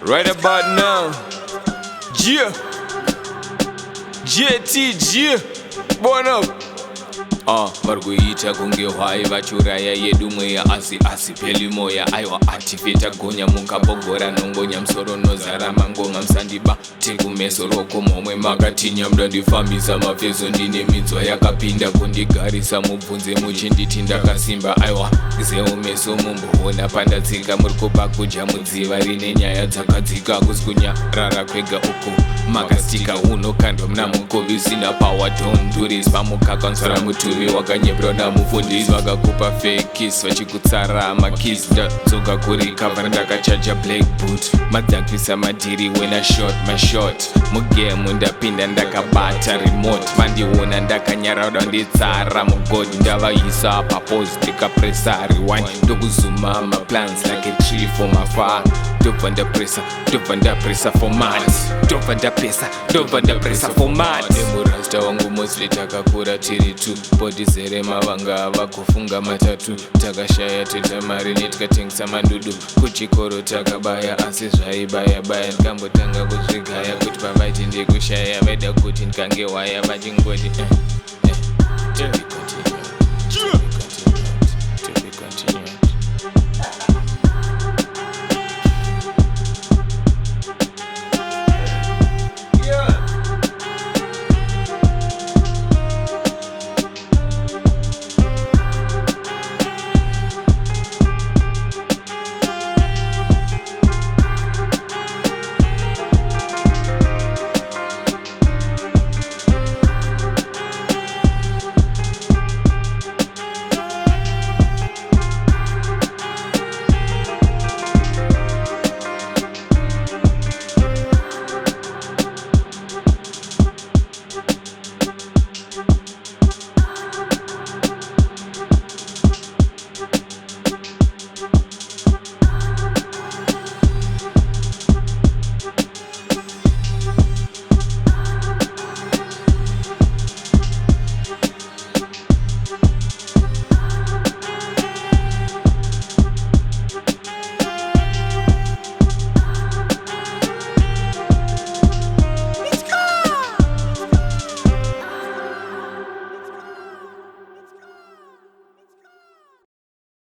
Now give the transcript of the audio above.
Right about now, yeah, JTG, born up. Varikuita kunge hwai vachuraya yedu mweya asi peli moya aiwa atifeta gonya mukabogora nongonya msoro nozara mangoma msandiba tekumeso roko momwe makatinya mndandifambisa mafeso ndine minzwa yakapinda kundigarisa mubvunze muchinditi ndakasimba aiwa zeumeso mumboona pandatsika murikuba kuja mudziva rine nyaya dzakadzika kusikunyarara kwega uku makastika unokandwa mna mukovi sina power don't do this pamukakansvara mutuvi wakanyepera namufundisi vakakupa fakis vachikutsara makis ndadzoka kurikavhara ndakachaja black boot madzakisa madhiri when I shot my shot mugemu ndapinda ndakabata remote vandiona ndakanyarauda nditsara mugodi ndavaisa papose ndikapresa rewind ndokuzuma maplans like a tree for my far ndobva ndapresa format ndobva ndapresa format emurasta wangu mostly takakura tiri tu bodi zere mavanga vakufunga matatu takashaya tetamari netikatengesa mandudu kuchikoro takabaya asi zvaibayabaya ndikambotanga kuzvigaya kuti pavaiti ndikushaya vaida kuti ndikange waya vachingoti